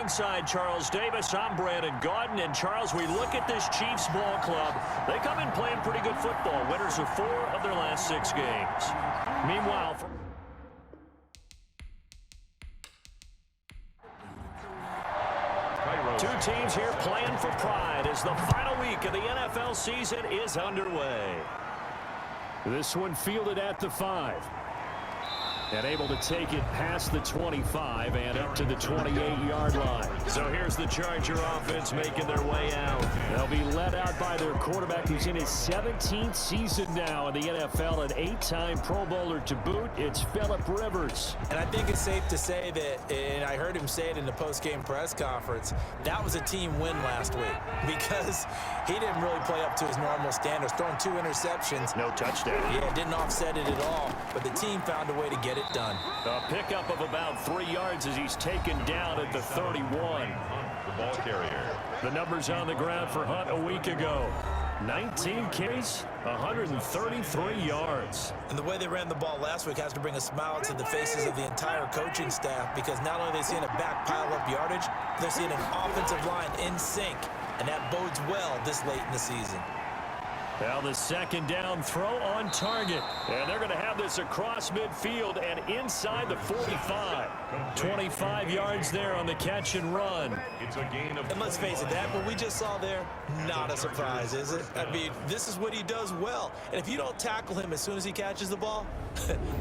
ringside, Charles Davis. I'm Brandon Gaudin. And, Charles, we look at this Chiefs ball club. They come in playing pretty good football. Winners of 4 of their last 6 games. Meanwhile, two teams here playing for pride as the final week of the NFL season is underway. This one fielded at the 5. And able to take it past the 25 and up to the 28-yard line. So here's the Charger offense making their way out. They'll be led out by their quarterback who's in his 17th season now in the NFL, an 8-time Pro Bowler to boot. It's Phillip Rivers. And I think it's safe to say that, and I heard him say it in the post-game press conference, that was a team win last week because he didn't really play up to his normal standards, throwing 2 interceptions. No touchdown. Yeah, didn't offset it at all, but the team found a way to get it done. A pickup of about 3 yards as he's taken down at the 31. The ball carrier. The numbers on the ground for Hunt a week ago. 19 carries, 133 yards. And the way they ran the ball last week has to bring a smile to the faces of the entire coaching staff because not only are they seeing a back pile up yardage, they're seeing an offensive line in sync, and that bodes well this late in the season. Now the second down throw on target. And they're going to have this across midfield and inside the 45. 25 yards there on the catch and run. It's a gain of. And let's face it, that what we just saw there, not a surprise, is it? I mean, this is what he does well. And if you don't tackle him as soon as he catches the ball,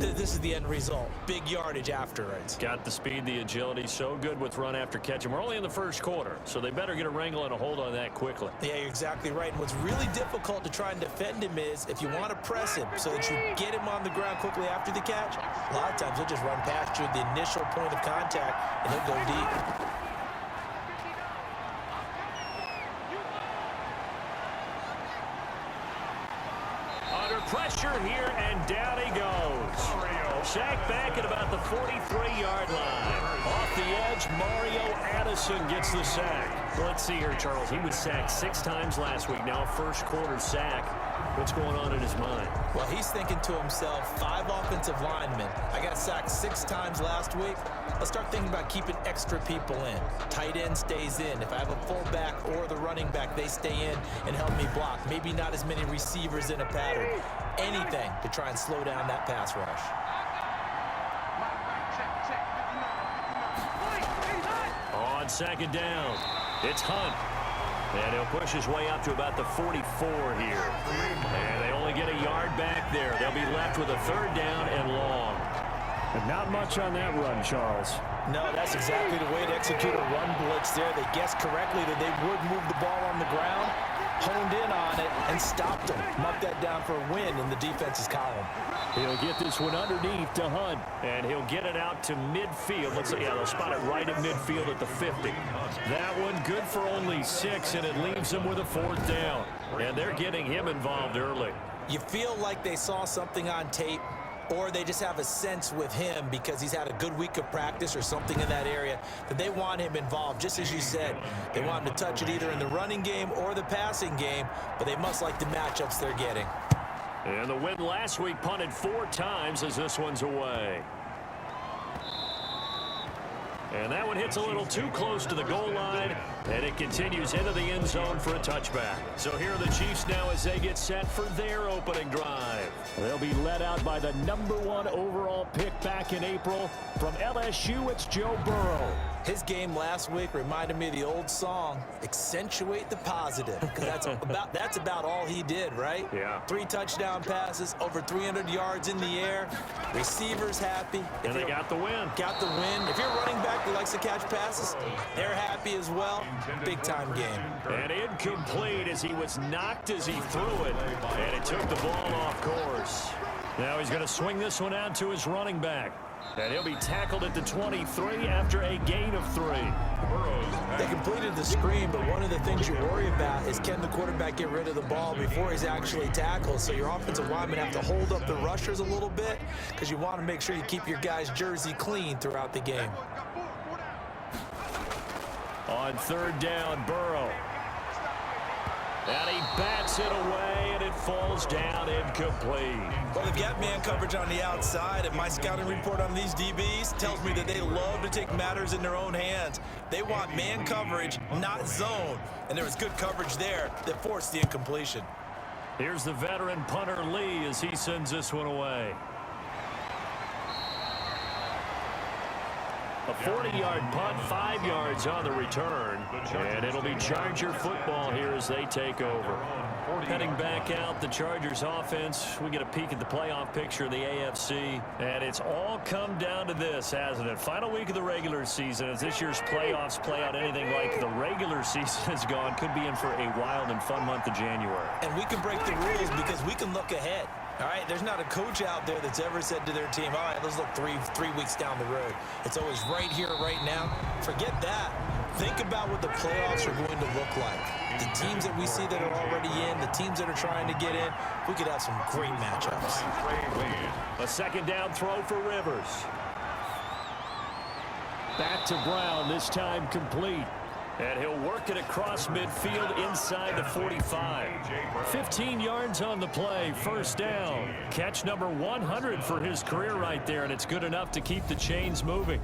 this is the end result. Big yardage after it. Got the speed, the agility, so good with run after catch. And we're only in the first quarter, so they better get a wrangle and a hold on that quickly. Yeah, you're exactly right. And what's really difficult to try and defend him is if you want to press him so that you get him on the ground quickly after the catch, a lot of times he'll just run past you at the initial point of contact and he'll go deep. Under pressure here, and down he goes. Sacked back at about the 43-yard line. Off the edge, Mario Addison gets the sack. Let's see here, Charles. He was sacked 6 times last week. Now a first quarter sack. What's going on in his mind? Well, he's thinking to himself, 5 offensive linemen. I got sacked 6 times last week. Let's start thinking about keeping extra people in. Tight end stays in. If I have a fullback or the running back, they stay in and help me block. Maybe not as many receivers in a pattern. Anything to try and slow down that pass rush. On second down, it's Hunt. And he'll push his way up to about the 44 here. And they only get a yard back there. They'll be left with a 3rd down and long. But not much on that run, Charles. No, that's exactly the way to execute a run blitz there. They guessed correctly that they would move the ball on the ground, honed in on it, and stopped them. Knocked that down for a win in the defense's column. He'll get this one underneath to Hunt. And he'll get it out to midfield. Let's see, yeah, they'll spot it right at midfield at the 50. That one good for only 6, and it leaves them with a 4th down. And they're getting him involved early. You feel like they saw something on tape, or they just have a sense with him because he's had a good week of practice or something in that area that they want him involved. Just as you said, they want him to touch it either in the running game or the passing game, but they must like the matchups they're getting. And the win last week punted 4 times as this one's away. And that one hits a little too close to the goal line, and it continues into the end zone for a touchback. So here are the Chiefs now as they get set for their opening drive. They'll be led out by the #1 overall pick back in April. From LSU, it's Joe Burrow. His game last week reminded me of the old song, accentuate the positive, because that's about all he did, right? Yeah. 3 touchdown passes, over 300 yards in the air, receivers happy. And they got the win. Got the win. If you're a running back that likes to catch passes, they're happy as well. Big-time game. And incomplete as he was knocked as he threw it, and it took the ball off course. Now he's going to swing this one out to his running back. And he'll be tackled at the 23 after a gain of 3. They completed the screen, but one of the things you worry about is can the quarterback get rid of the ball before he's actually tackled. So your offensive linemen have to hold up the rushers a little bit because you want to make sure you keep your guy's jersey clean throughout the game. On 3rd down, Burrow. And he bats it away, and it falls down incomplete. Well, they've got man coverage on the outside, and my scouting report on these DBs tells me that they love to take matters in their own hands. They want man coverage, not zone. And there was good coverage there that forced the incompletion. Here's the veteran punter Lee as he sends this one away. A 40-yard punt, 5 yards on the return. And it'll be Charger football here as they take over. Heading back out, the Chargers offense. We get a peek at the playoff picture of the AFC. And it's all come down to this, hasn't it? Final week of the regular season. As this year's playoffs play out anything like the regular season has gone, could be in for a wild and fun month of January. And we can break the rules because we can look ahead. All right, there's not a coach out there that's ever said to their team, all right, let's look three weeks down the road. It's always right here, right now. Forget that. Think about what the playoffs are going to look like. The teams that we see that are already in, the teams that are trying to get in, we could have some great matchups. A second down throw for Rivers. Back to Brown, this time complete. And he'll work it across midfield inside the 45. 15 yards on the play, first down. Catch number 100 for his career right there, and it's good enough to keep the chains moving.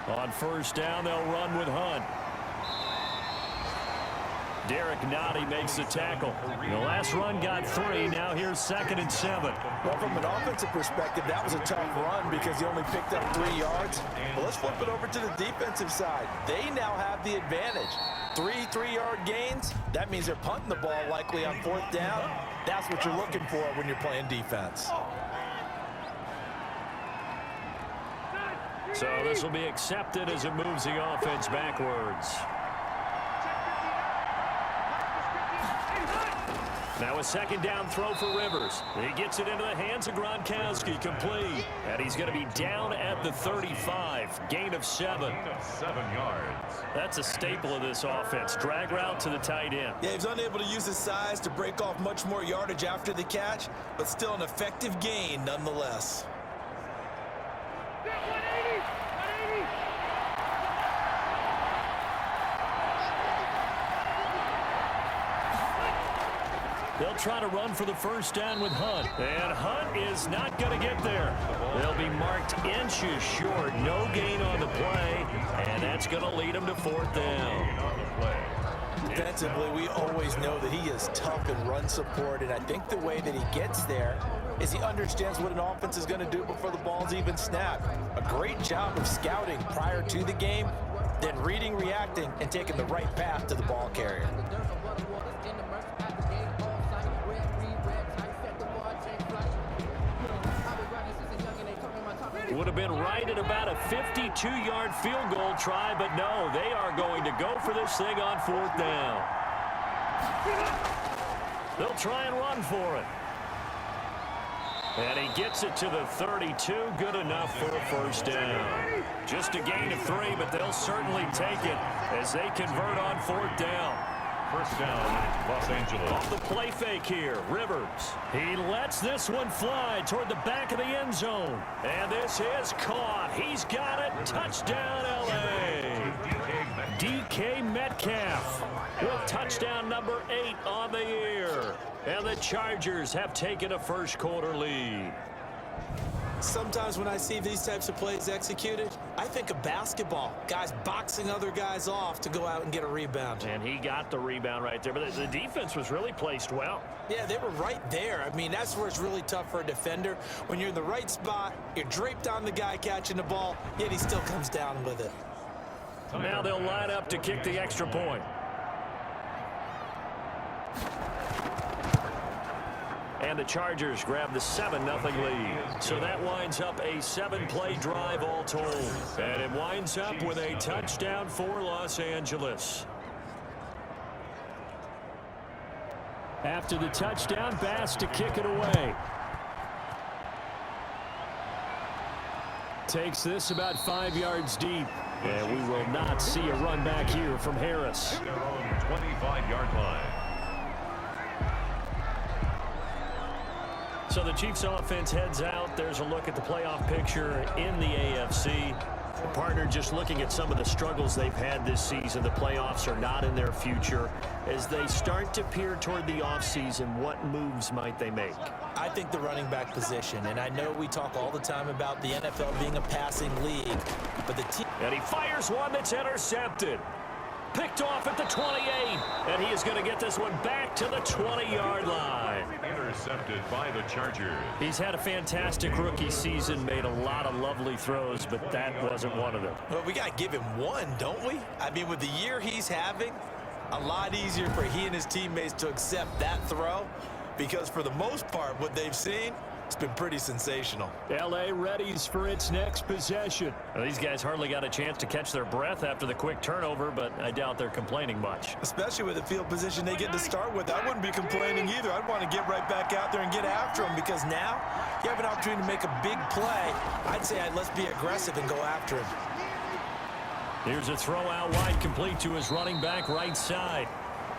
On first down, they'll run with Hunt. Derek Nottie makes the tackle. The last run got 3. Now here's 2nd and 7. Well, from an offensive perspective, that was a tough run because he only picked up 3 yards. But let's flip it over to the defensive side. They now have the advantage. 3 3-yard gains. That means they're punting the ball likely on 4th down. That's what you're looking for when you're playing defense. So this will be accepted as it moves the offense backwards. Now a second down throw for Rivers. He gets it into the hands of Gronkowski, complete. And he's going to be down at the 35. Gain of 7. 7 yards. That's a staple of this offense. Drag route to the tight end. Yeah, he's unable to use his size to break off much more yardage after the catch, but still an effective gain nonetheless. They'll try to run for the first down with Hunt. And Hunt is not going to get there. They'll be marked inches short. No gain on the play. And that's going to lead them to 4th down. Defensively, we always know that he is tough in run support. And I think the way that he gets there is he understands what an offense is going to do before the ball's even snapped. A great job of scouting prior to the game, then reading, reacting, and taking the right path to the ball carrier. Would have been right at about a 52-yard field goal try, but no, they are going to go for this thing on 4th down. They'll try and run for it. And he gets it to the 32, good enough for a first down. Just a gain of 3, but they'll certainly take it as they convert on 4th down. First down, Los Angeles. Off the play fake here, Rivers. He lets this one fly toward the back of the end zone. And this is caught. He's got it. Touchdown, L.A. DK Metcalf with touchdown number 8 on the year. And the Chargers have taken a first-quarter lead. Sometimes when I see these types of plays executed, I think of basketball. Guys boxing other guys off to go out and get a rebound. And he got the rebound right there, but the defense was really placed well. Yeah, they were right there. I mean, that's where it's really tough for a defender. When you're in the right spot, you're draped on the guy catching the ball, yet he still comes down with it. Now they'll line up to kick the extra point. And the Chargers grab the 7-0 lead. So that winds up a 7-play drive all told. And it winds up with a touchdown for Los Angeles. After the touchdown, Bass to kick it away. Takes this about 5 yards deep. And we will not see a run back here from Harris. Their own 25-yard line. So the Chiefs offense heads out. There's a look at the playoff picture in the AFC. Partner, just looking at some of the struggles they've had this season, the playoffs are not in their future. As they start to peer toward the offseason, what moves might they make? I think the running back position, and I know we talk all the time about the NFL being a passing league, but the team... And he fires one that's intercepted. Picked off at the 28, and he is going to get this one back to the 20-yard line. Intercepted by the Chargers. He's had a fantastic rookie season, made a lot of lovely throws, but that wasn't one of them. Well, we got to give him one, don't we? I mean, with the year he's having, a lot easier for he and his teammates to accept that throw, because for the most part, what they've seen, it's been pretty sensational. L.A. readies for its next possession. Well, these guys hardly got a chance to catch their breath after the quick turnover, but I doubt they're complaining much. Especially with the field position they get to start with. I wouldn't be complaining either. I'd want to get right back out there and get after him, because now you have an opportunity to make a big play. I'd say let's be aggressive and go after him. Here's a throw out wide, complete to his running back right side.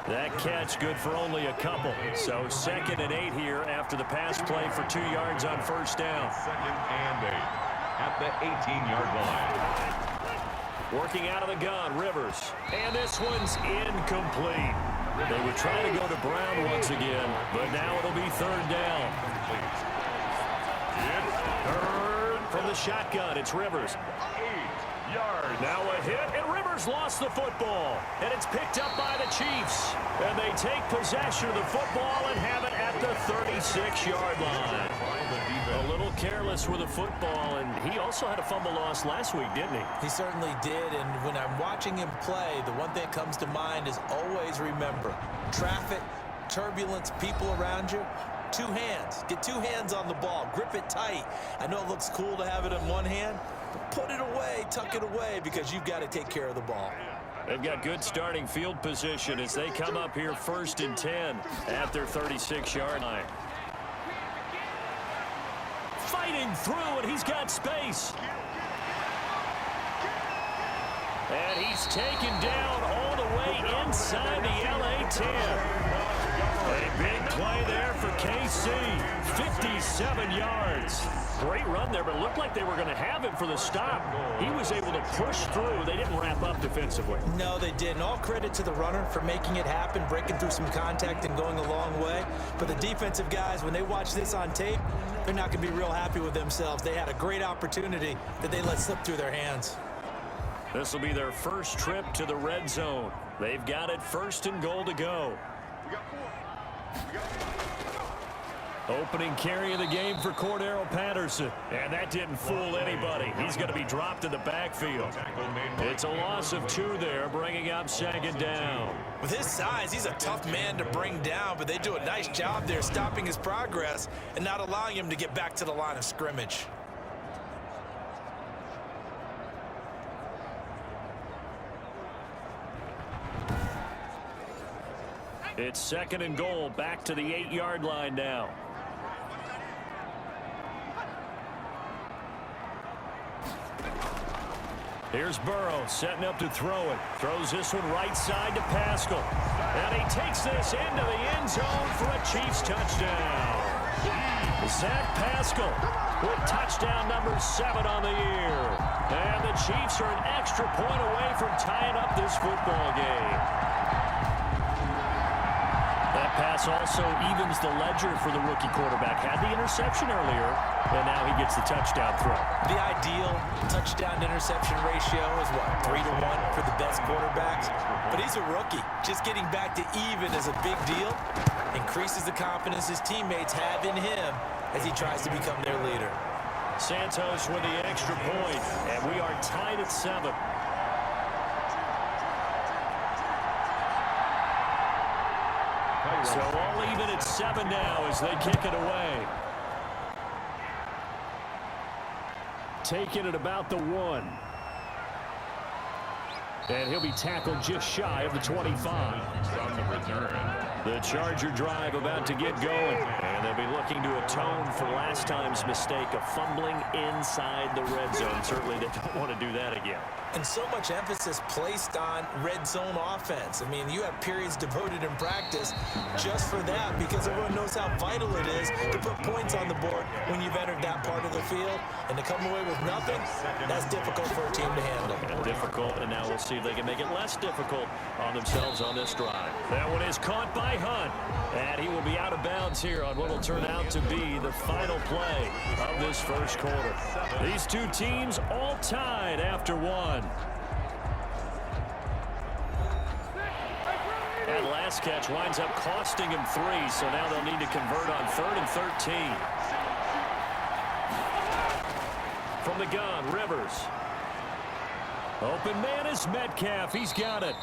That catch good for only a couple. So 2nd and 8 here after the pass play for 2 yards on first down. 2nd and 8 at the 18-yard line. Working out of the gun, Rivers. And this one's incomplete. They were trying to go to Brown once again, but now it'll be 3rd down. Third from the shotgun, it's Rivers. 8 yards. Now a hit, and Rivers lost the football. And it's picked up by the Chiefs. And they take possession of the football and have it at the 36-yard line. A little careless with the football, and he also had a fumble loss last week, didn't he? He certainly did, and when I'm watching him play, the one thing that comes to mind is always remember, traffic, turbulence, people around you, 2 hands. Get 2 hands on the ball. Grip it tight. I know it looks cool to have it in one hand, but put it away, tuck it away, because you've got to take care of the ball. They've got good starting field position as they come up here 1st and 10 at their 36-yard line. Fighting through, and he's got space. And he's taken down all the way inside the LA 10. A big play there for KC. 57 yards. Great run there, but it looked like they were going to have him for the stop. He was able to push through. They didn't wrap up defensively. No, they didn't. All credit to the runner for making it happen, breaking through some contact and going a long way. But the defensive guys, when they watch this on tape, they're not going to be real happy with themselves. They had a great opportunity that they let slip through their hands. This will be their first trip to the red zone. They've got it 1st and goal to go. Opening carry of the game for Cordero Patterson. And that didn't fool anybody. He's going to be dropped in the backfield. It's a loss of 2 there, bringing up 2nd down. With his size, he's a tough man to bring down, but they do a nice job there stopping his progress and not allowing him to get back to the line of scrimmage. It's 2nd and goal, back to the 8-yard line now. Here's Burrow setting up to throw it. Throws this one right side to Pascal. And he takes this into the end zone for a Chiefs touchdown. Zach Pascal with touchdown number 7 on the year. And the Chiefs are an extra point away from tying up this football game. That pass also evens the ledger for the rookie quarterback. Had the interception earlier, and now he gets the touchdown throw. The ideal touchdown-interception ratio is, what, 3 to 1 for the best quarterbacks? But he's a rookie. Just getting back to even is a big deal. Increases the confidence his teammates have in him as he tries to become their leader. Santos with the extra point, and we are tied at 7. So all even at 7 now as they kick it away. Taking it about the 1. And he'll be tackled just shy of the 25. On the return. The Charger drive about to get going. And And they'll be looking to atone for last time's mistake of fumbling inside the red zone. Certainly they don't want to do that again. And so much emphasis placed on red zone offense. I mean, you have periods devoted in practice just for that because everyone knows how vital it is to put points on the board when you've entered that part of the field. And to come away with nothing, that's difficult for a team to handle. And difficult, and now we'll see if they can make it less difficult on themselves on this drive. That one is caught by Hunt, and he will be out of bounds here on what will turn out to be the final play of this first quarter. These two teams all tied after one. That last catch winds up costing him 3, so now they'll need to convert on 3rd and 13. From the gun, Rivers. Open man is Metcalf. He's got it.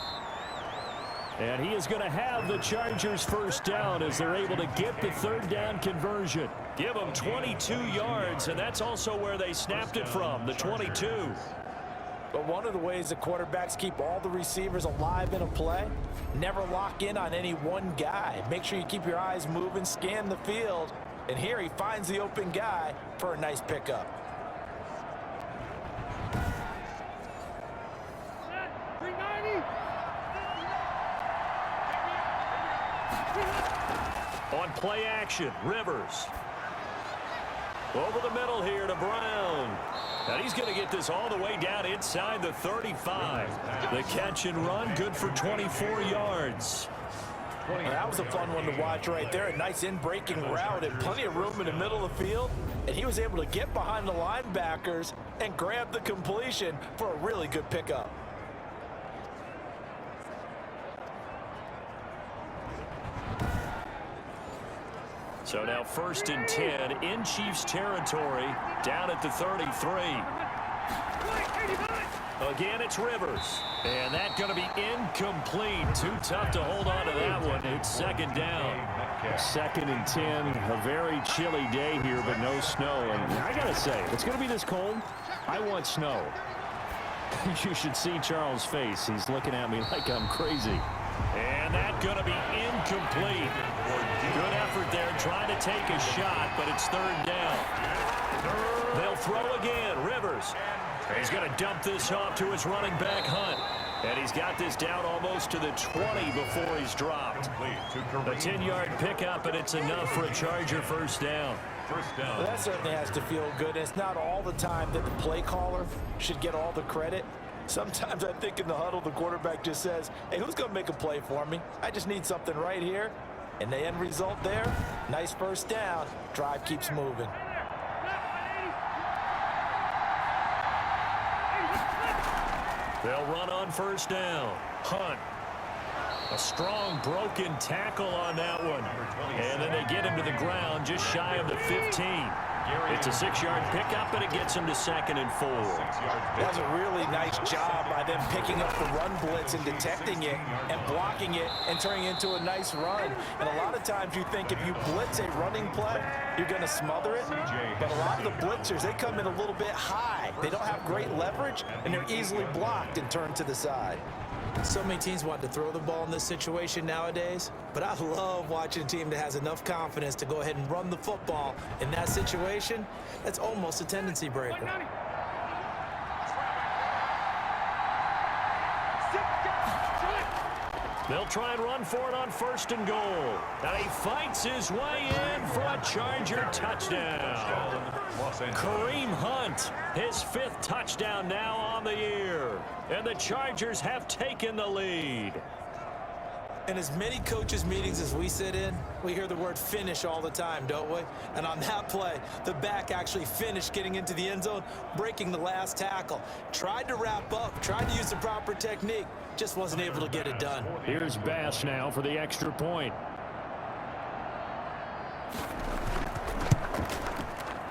And he is going to have the Chargers first down as they're able to get the 3rd down conversion. Give them 22 yards, and that's also where they snapped it from, the 22. But one of the ways the quarterbacks keep all the receivers alive in a play, never lock in on any one guy. Make sure you keep your eyes moving, scan the field, and here he finds the open guy for a nice pickup. On play action, Rivers. Over the middle here to Brown. And he's going to get this all the way down inside the 35. The catch and run, good for 24 yards. Well, that was a fun one to watch right there. A nice in-breaking route and plenty of room in the middle of the field. And he was able to get behind the linebackers and grab the completion for a really good pickup. So now 1st and 10 in Chiefs territory, down at the 33. Again, it's Rivers. And that's going to be incomplete. Too tough to hold on to that one. It's 2nd down. 2nd and 10. A very chilly day here, but no snow. And I got to say, if it's going to be this cold, I want snow. You should see Charles' face. He's looking at me like I'm crazy. And that's going to be incomplete. Good effort there trying to take a shot, but it's 3rd down. They'll throw again. Rivers. He's going to dump this off to his running back, Hunt. And he's got this down almost to the 20 before he's dropped. A 10-yard pickup, and it's enough for a Charger first down. Well, that certainly has to feel good. It's not all the time that the play caller should get all the credit. Sometimes I think in the huddle, the quarterback just says, hey, who's going to make a play for me? I just need something right here. And the end result there, nice first down. Drive keeps moving. They'll run on 1st down. Hunt. A strong broken tackle on that one. And then they get him to the ground just shy of the 15. It's a 6-yard pickup, and it gets him to 2nd and 4. That's a really nice job by them picking up the run blitz and detecting it and blocking it and turning it into a nice run. And a lot of times you think if you blitz a running play, you're going to smother it. But a lot of the blitzers, they come in a little bit high. They don't have great leverage, and they're easily blocked and turned to the side. So many teams want to throw the ball in this situation nowadays, but I love watching a team that has enough confidence to go ahead and run the football in that situation. That's almost a tendency breaker. They'll try and run for it on 1st and goal. And he fights his way in for a Charger touchdown. Kareem Hunt, his 5th touchdown now on the year. And the Chargers have taken the lead. In as many coaches' meetings as we sit in, we hear the word finish all the time, don't we? And on that play, the back actually finished getting into the end zone, breaking the last tackle. Tried to wrap up, tried to use the proper technique, just wasn't able to get it done. Here's Bass now for the extra point.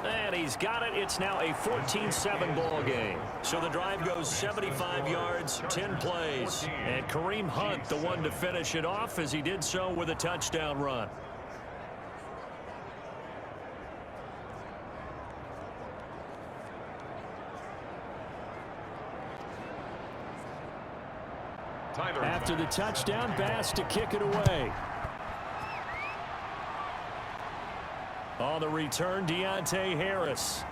And he's got it. It's now a 14-7 ball game. So the drive goes 75 yards, 10 plays. And Kareem Hunt, the one to finish it off, as he did so with a touchdown run. After the touchdown, Bass to kick it away. On the return, Deontay Harris.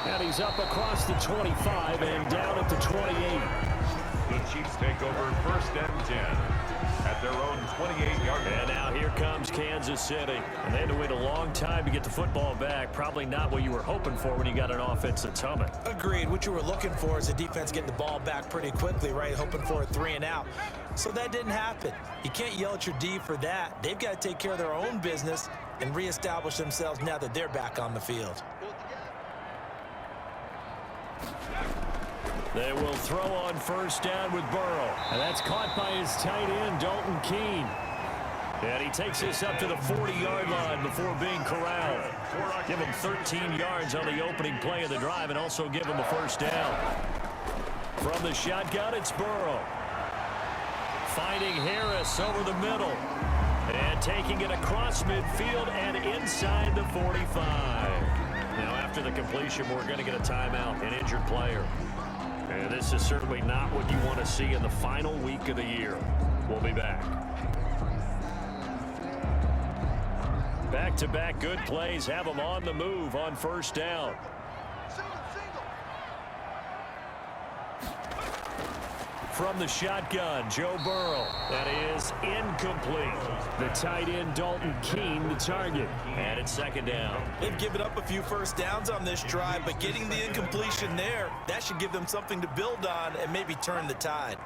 And he's up across the 25 and down at the 28. The Chiefs take over 1st and 10 at their own 28-yard line. And now here comes Kansas City. And they had to wait a long time to get the football back. Probably not what you were hoping for when you got an offense that's humming. Agreed. What you were looking for is the defense getting the ball back pretty quickly, right? Hoping for a 3 and out. So that didn't happen. You can't yell at your D for that. They've got to take care of their own business and reestablish themselves now that they're back on the field. They will throw on 1st down with Burrow. And that's caught by his tight end, Dalton Keene. And he takes this up to the 40-yard line before being corralled. Give him 13 yards on the opening play of the drive and also give him a 1st down. From the shotgun, it's Burrow. Finding Harris over the middle. And taking it across midfield and inside the 45. Now, after the completion, we're going to get a timeout, an injured player. And this is certainly not what you want to see in the final week of the year. We'll be back. Back-to-back good plays have them on the move on 1st down. From the shotgun, Joe Burrow. That is incomplete. The tight end, Dalton Keene, the target. And it's 2nd down. They've given up a few 1st downs on this drive, but getting the incompletion there, that should give them something to build on and maybe turn the tide.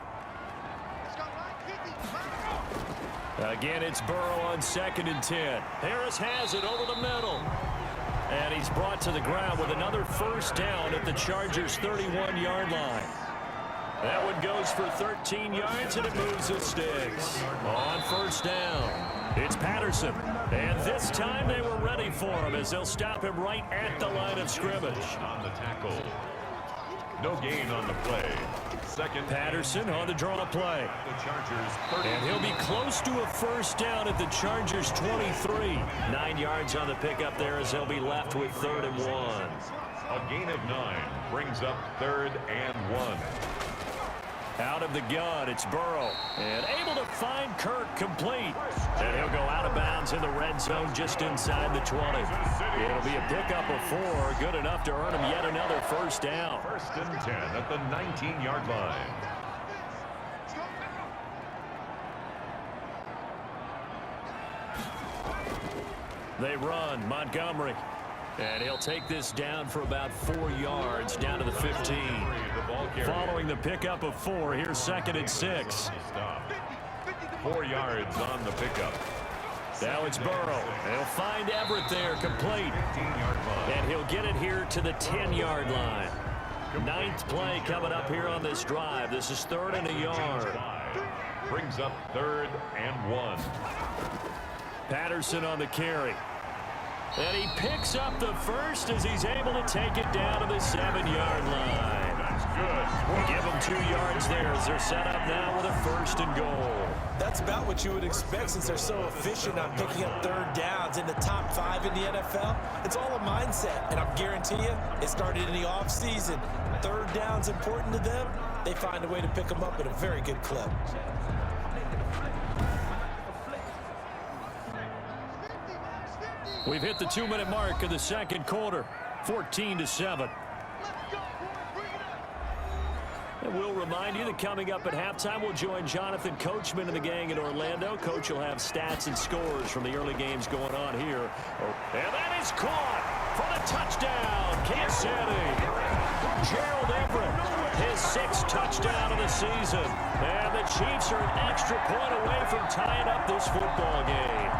Again, it's Burrow on 2nd and 10. Harris has it over the middle. And he's brought to the ground with another 1st down at the Chargers' 31-yard line. That one goes for 13 yards, and it moves the sticks. On 1st down, it's Patterson. And this time they were ready for him as they'll stop him right at the line of scrimmage. On the tackle. No gain on the play. 2nd. Patterson on the draw play. The Chargers 30. And he'll be close to a 1st down at the Chargers' 23. 9 yards on the pickup there as they'll be left with 3rd and 1. A gain of 9 brings up 3rd and 1. Out of the gun, it's Burrow. And able to find Kirk complete. And he'll go out of bounds in the red zone just inside the 20. It'll be a pickup of 4. Good enough to earn him yet another 1st down. 1st and 10 at the 19-yard line. They run, Montgomery. And he'll take this down for about 4 yards down to the 15. Following the pickup of 4, here's 2nd and 6. 4 yards on the pickup. Now it's Burrow. He'll find Everett there, complete. And he'll get it here to the 10-yard line. 9th play coming up here on this drive. This is 3rd and a yard. Brings up 3rd and 1. Patterson on the carry. And he picks up the 1st as he's able to take it down to the 7-yard line. That's good. Give them 2 yards there as they're set up now with a 1st and goal. That's about what you would expect since they're so efficient on picking up 3rd downs in the top 5 in the NFL. It's all a mindset, and I guarantee you it started in the offseason. 3rd down's important to them. They find a way to pick them up at a very good clip. We've hit the 2-minute mark of the 2nd quarter, 14-7. And we'll remind you that coming up at halftime, we'll join Jonathan Coachman and the gang in Orlando. Coach will have stats and scores from the early games going on here. And that is caught for the touchdown, Kansas City. Gerald Everett, his 6th touchdown of the season. And the Chiefs are an extra point away from tying up this football game.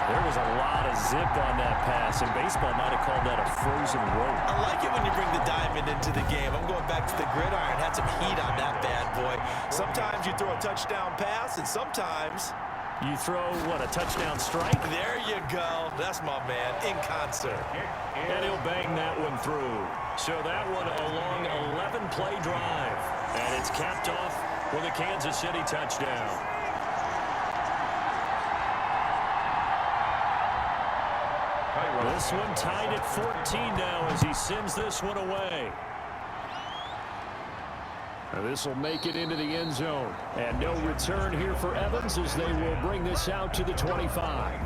There was a lot of zip on that pass, and baseball might have called that a frozen rope. I like it when you bring the diamond into the game. I'm going back to the gridiron. Had some heat on that bad boy. Sometimes you throw a touchdown pass, and sometimes you throw, what, a touchdown strike? There you go. That's my man, in concert. And he'll bang that one through. So that one a long 11-play drive. And it's capped off with a Kansas City touchdown. This one tied at 14 now as he sends this one away. This will make it into the end zone. And no return here for Evans as they will bring this out to the 25.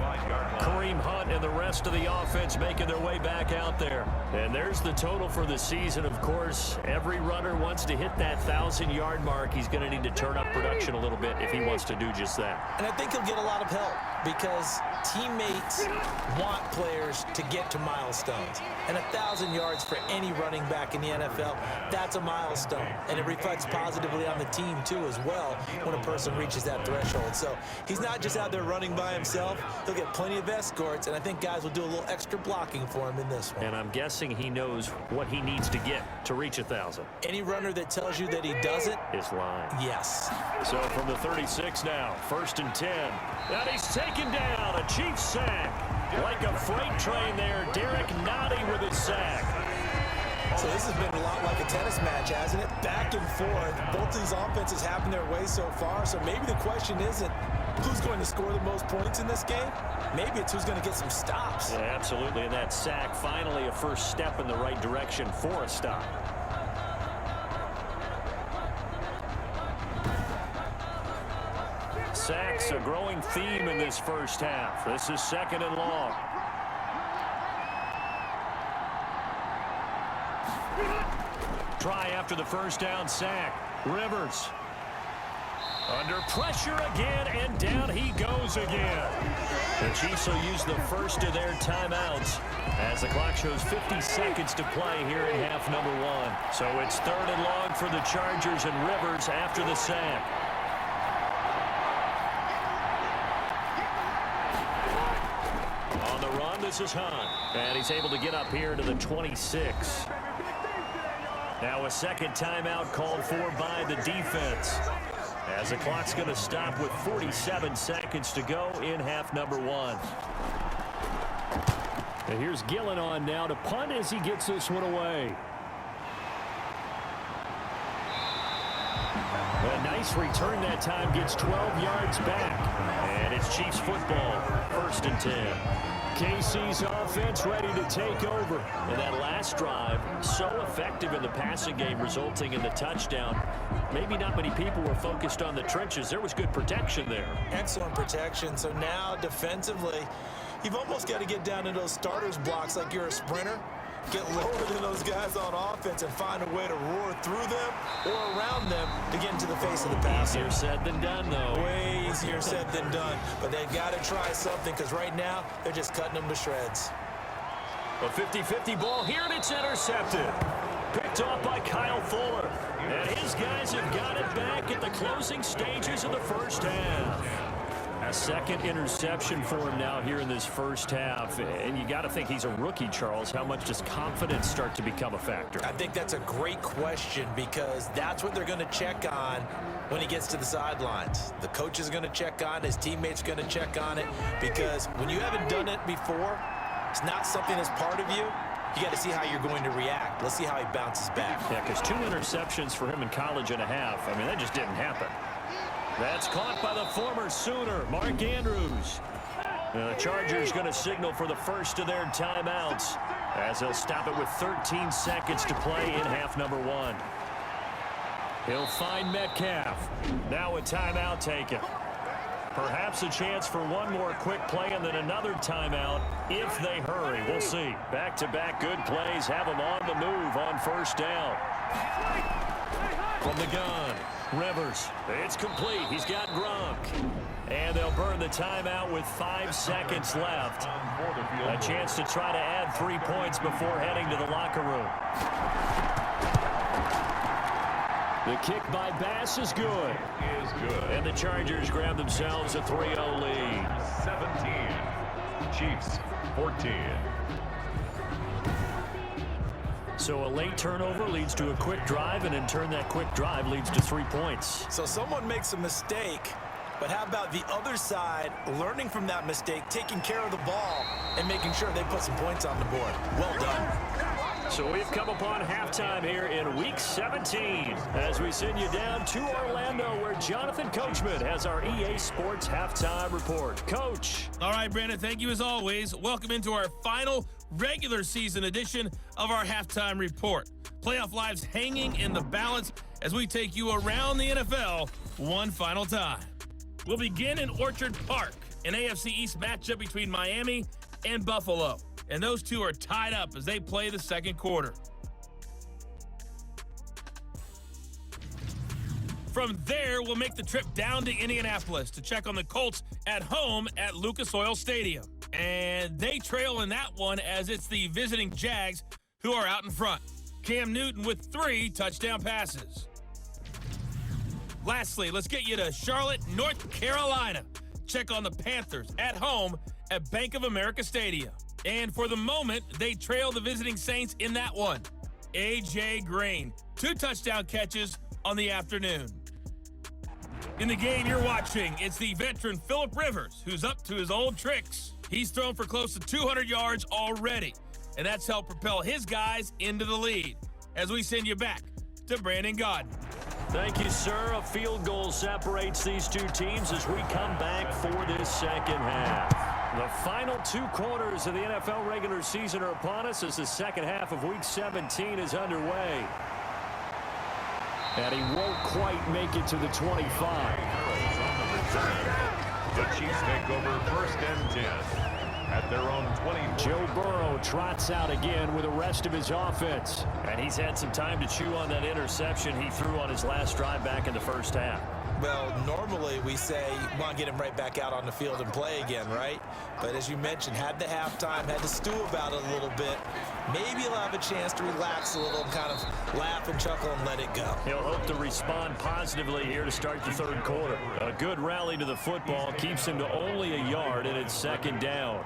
Kareem Hunt and the rest of the offense making their way back out there. And there's the total for the season, of course. Every runner wants to hit that 1,000-yard mark. He's going to need to turn up production a little bit if he wants to do just that. And I think he'll get a lot of help because teammates want players to get to milestones. And 1,000 yards for any running back in the NFL, that's a milestone. And it reflects positively on the team, too, as well, when a person reaches that threshold. So he's not just out there running by himself. He'll get plenty of escorts, and I think guys will do a little extra blocking for him in this one. And I'm guessing he knows what he needs to get to reach 1,000. Any runner that tells you that he doesn't is lying. Yes. So from the 36 now, 1st and 10. And he's taken down, a Chiefs sack. Like a freight train there, Derek Nottie with his sack. So this has been a lot like a tennis match, hasn't it? Back and forth. Both these offenses having their way so far. So maybe the question isn't who's going to score the most points in this game. Maybe it's who's going to get some stops. Yeah, absolutely. And that sack, finally a first step in the right direction for a stop. Sacks, a growing theme in this first half. This is 2nd and long. Try after the first down sack. Rivers. Under pressure again, and down he goes again. The Chiefs will use the first of their timeouts as the clock shows 50 seconds to play here in half number 1. So it's 3rd and long for the Chargers, and Rivers after the sack. On the run, this is Hunt. And he's able to get up here to the 26. Now a 2nd timeout called for by the defense, as the clock's going to stop with 47 seconds to go in half number 1. And here's Gillen on now to punt as he gets this one away. A nice return that time, gets 12 yards back. And it's Chiefs football, 1st and 10. KC's offense ready to take over. And that last drive, so effective in the passing game, resulting in the touchdown. Maybe not many people were focused on the trenches. There was good protection there. Excellent protection. So now defensively, you've almost got to get down to those starters blocks like you're a sprinter. Get lower than those guys on offense and find a way to roar through them or around them to get into the face of the passer. Easier said than done, though. Way easier said than done. But they've got to try something because right now they're just cutting them to shreds. A 50-50 ball here, and it's intercepted. Picked off by Kyle Fuller. And his guys have got it back at the closing stages of the first half. A 2nd interception for him now here in this first half. And you got to think he's a rookie, Charles. How much does confidence start to become a factor? I think that's a great question because that's what they're going to check on when he gets to the sidelines. The coach is going to check on it. His teammates are going to check on it because when you haven't done it before, it's not something that's part of you. You got to see how you're going to react. Let's see how he bounces back. Yeah, because 2 interceptions for him in college and a half. I mean, that just didn't happen. That's caught by the former Sooner, Mark Andrews. The Chargers going to signal for the first of their timeouts as they'll stop it with 13 seconds to play in half number 1. He'll find Metcalf. Now a timeout taken. Perhaps a chance for one more quick play and then another timeout if they hurry. We'll see. Back-to-back good plays have them on the move on first down. From the gun, Rivers. It's complete. He's got Gronk. And they'll burn the timeout with 5 seconds left. A chance to try to add 3 points before heading to the locker room. The kick by Bass is good. And the Chargers grab themselves a 3-0 lead. 17. Chiefs 14. So a late turnover leads to a quick drive, and in turn that quick drive leads to 3 points. So someone makes a mistake, but how about the other side learning from that mistake, taking care of the ball, and making sure they put some points on the board? Well done. So we've come upon halftime here in Week 17 as we send you down to Orlando where Jonathan Coachman has our EA Sports Halftime Report. Coach. All right, Brandon, thank you as always. Welcome into our final regular season edition of our Halftime Report. Playoff lives hanging in the balance as we take you around the NFL one final time. We'll begin in Orchard Park, an AFC East matchup between Miami and Buffalo. And those two are tied up as they play the second quarter. From there, we'll make the trip down to Indianapolis to check on the Colts at home at Lucas Oil Stadium. And they trail in that one as it's the visiting Jags who are out in front. Cam Newton with 3 touchdown passes. Lastly, let's get you to Charlotte, North Carolina. Check on the Panthers at home at Bank of America Stadium. And for the moment, they trail the visiting Saints in that one. A.J. Green, 2 touchdown catches on the afternoon. In the game you're watching, it's the veteran Phillip Rivers, who's up to his old tricks. He's thrown for close to 200 yards already, and that's helped propel his guys into the lead. As we send you back to Brandon Gaudin. Thank you, sir. A field goal separates these two teams as we come back for this second half. The final 2 quarters of the NFL regular season are upon us as the second half of Week 17 is underway. And he won't quite make it to the 25. The Chiefs take over 1st and 10 at their own 20. Joe Burrow trots out again with the rest of his offense. And he's had some time to chew on that interception he threw on his last drive back in the first half. Well, normally we say you want to get him right back out on the field and play again, right? But as you mentioned, had the halftime, had to stew about it a little bit. Maybe he'll have a chance to relax a little and kind of laugh and chuckle and let it go. He'll hope to respond positively here to start the third quarter. A good rally to the football keeps him to only a yard, and it's second down.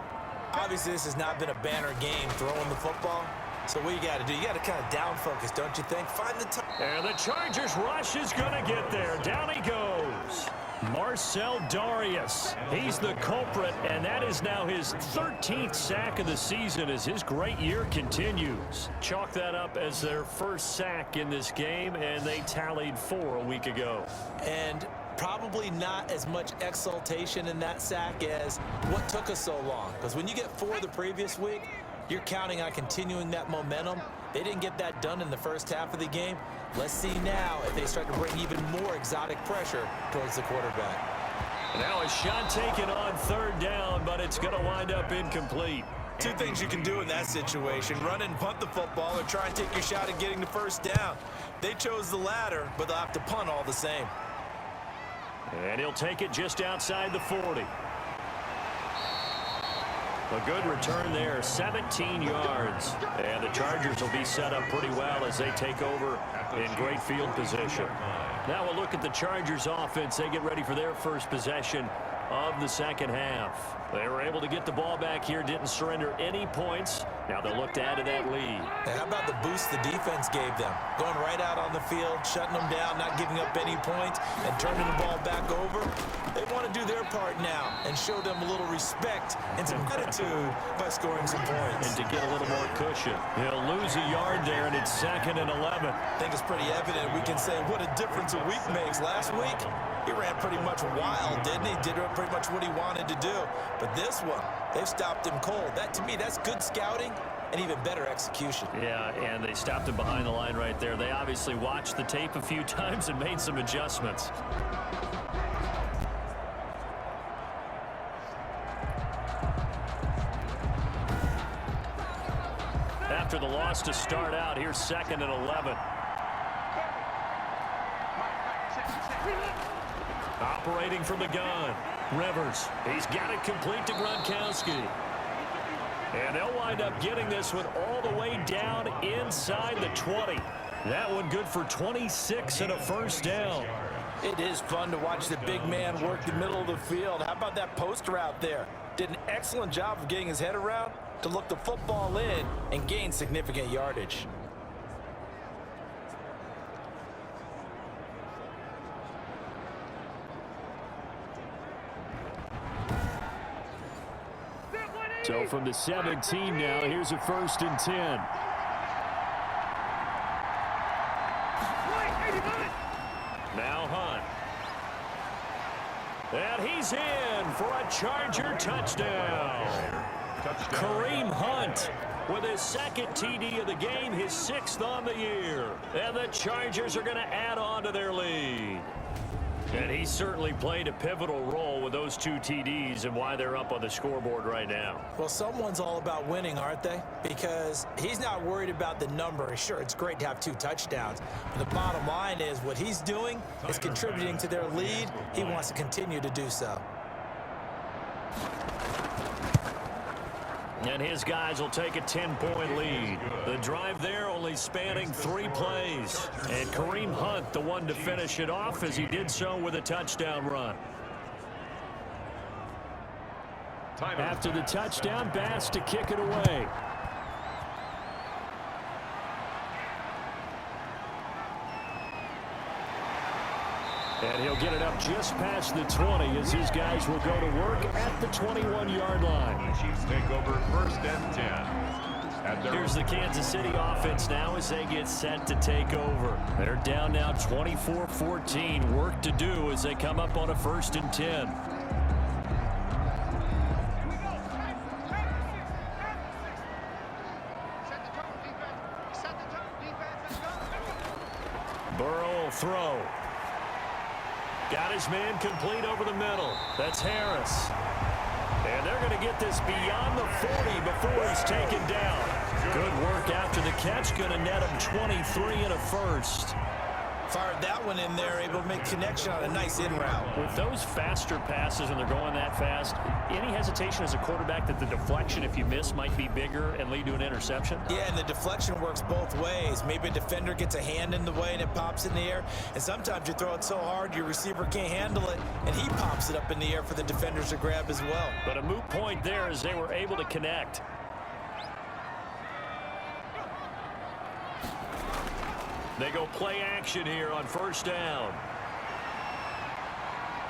Obviously, this has not been a banner game throwing the football. So what you got to do, you got to kind of down focus, don't you think? Find the time. And the Chargers rush is going to get there. Down he goes. Marcel Darius. He's the culprit, and that is now his 13th sack of the season as his great year continues. Chalk that up as their first sack in this game, and they tallied 4 a week ago. And probably not as much exultation in that sack as what took us so long. Because when you get 4 the previous week, you're counting on continuing that momentum. They didn't get that done in the first half of the game. Let's see now if they start to bring even more exotic pressure towards the quarterback. Now a shot taken on 3rd down, but it's going to wind up incomplete. 2 things you can do in that situation: run and punt the football, or try and take your shot at getting the first down. They chose the latter, but they'll have to punt all the same. And he'll take it just outside the 40. A good return there, 17 yards. And the Chargers will be set up pretty well as they take over in great field position. Now we'll look at the Chargers offense. They get ready for their first possession of the second half. They were able to get the ball back here, didn't surrender any points. Now they'll look to add to that lead. And how about the boost the defense gave them? Going right out on the field, shutting them down, not giving up any points, and turning the ball back over. They want to do their part now and show them a little respect and some gratitude by scoring some points. And to get a little more cushion. He'll lose a yard there, and it's 2nd and 11. I think it's pretty evident. We can say what a difference a week makes. Last week, he ran pretty much wild, didn't he? Did pretty much what he wanted to do. But this one, they've stopped him cold. That, to me, that's good scouting and even better execution. Yeah, and they stopped him behind the line right there. They obviously watched the tape a few times and made some adjustments. After the loss to start out, here's 2nd and 11. Operating from the gun, Rivers. He's got it complete to Gronkowski. And they'll wind up getting this one all the way down inside the 20. That one good for 26 and a first down. It is fun to watch the big man work the middle of the field. How about that post route there? Did an excellent job of getting his head around to look the football in and gain significant yardage. So from the 17 now, here's a 1st and 10. Now Hunt. And he's in for a Charger touchdown. Kareem Hunt with his second TD of the game, his 6th on the year. And the Chargers are going to add on to their lead. And he certainly played a pivotal role with those 2 TDs and why they're up on the scoreboard right now. Well, someone's all about winning, aren't they? Because he's not worried about the number. Sure, it's great to have 2 touchdowns. But the bottom line is what he's doing is contributing to their lead. He wants to continue to do so. And his guys will take a 10-point lead. The drive there only spanning 3 plays. And Kareem Hunt, the one to finish it off, as he did so with a touchdown run. After the touchdown, Bass to kick it away. And he'll get it up just past the 20 as his guys will go to work at the 21-yard line. The Chiefs take over 1st and 10. Here's the Kansas City offense now as they get set to take over. They're down now 24-14. Work to do as they come up on a 1st and 10. Burrow will throw. Got his man complete over the middle. That's Harris. And they're going to get this beyond the 40 before he's taken down. Good work after the catch. Going to net him 23 and a 1st. Fired that one in there, able to make connection on a nice in route. With those faster passes and they're going that fast, any hesitation as a quarterback that the deflection, if you miss, might be bigger and lead to an interception? Yeah, and the deflection works both ways. Maybe a defender gets a hand in the way and it pops in the air. And sometimes you throw it so hard your receiver can't handle it, and he pops it up in the air for the defenders to grab as well. But a moot point there as they were able to connect. They go play action here on 1st down.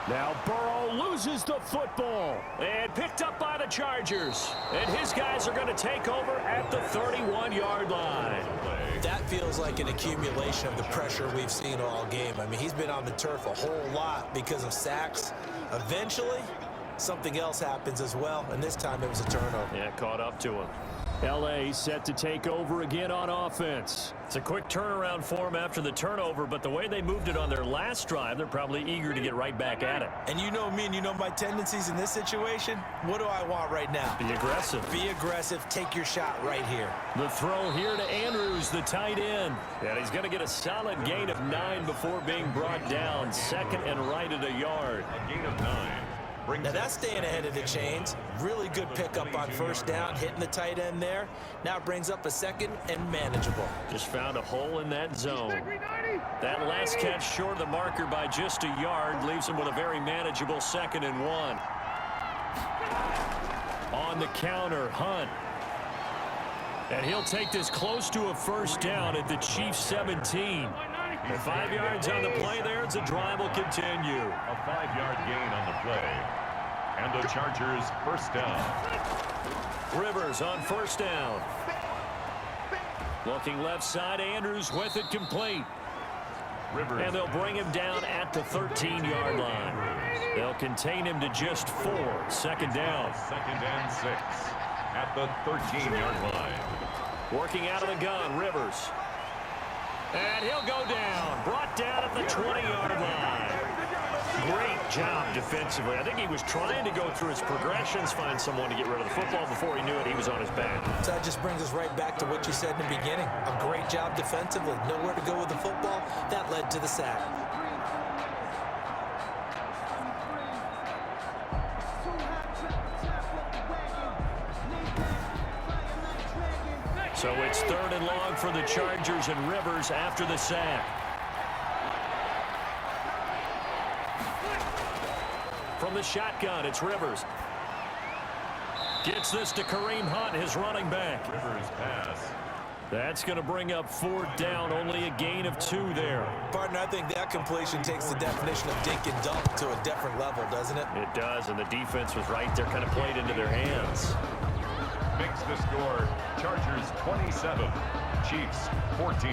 Now Burrow loses the football. And picked up by the Chargers. And his guys are going to take over at the 31-yard line. That feels like an accumulation of the pressure we've seen all game. I mean, he's been on the turf a whole lot because of sacks. Eventually, something else happens as well, and this time it was a turnover. Yeah, caught up to him. L.A. set to take over again on offense. It's a quick turnaround for them after the turnover, but the way they moved it on their last drive, they're probably eager to get right back at it. And you know me and you know my tendencies in this situation. What do I want right now? Be aggressive. Be aggressive. Take your shot right here. The throw here to Andrews, the tight end. And he's going to get a solid gain of 9 before being brought down. 2nd and right at a yard. A gain of 9. Now that's staying ahead of the chains. Really good pickup on 1st down, hitting the tight end there. Now it brings up a 2nd and manageable. Just found a hole in that zone. That last catch short of the marker by just a yard leaves him with a very manageable 2nd and 1. On the counter, Hunt. And he'll take this close to a 1st down at the Chiefs 17. And 5 yards on the play there as the drive will continue. A 5-yard gain on the play. And the Chargers 1st down. Rivers on 1st down. Looking left side, Andrews with it complete. Rivers. And they'll bring him down at the 13-yard line. They'll contain him to just 4. 2nd down. 2nd and 6 at the 13-yard line. Working out of the gun, Rivers. And he'll go down. Brought down at the 20-yard line. Great job defensively. I think he was trying to go through his progressions, find someone to get rid of the football. Before he knew it, he was on his back. So that just brings us right back to what you said in the beginning. A great job defensively. Nowhere to go with the football. That led to the sack. So it's 3rd and long for the Chargers and Rivers after the sack. From the shotgun, it's Rivers. Gets this to Kareem Hunt, his running back. Rivers pass. That's going to bring up 4th down, only a gain of 2 there. Partner, I think that completion takes the definition of dink and dunk to a different level, doesn't it? It does, and the defense was right there, kind of played into their hands. Makes the score Chargers 27, Chiefs 14.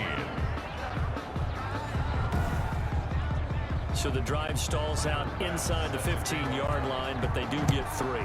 So the drive stalls out inside the 15-yard line, but they do get 3.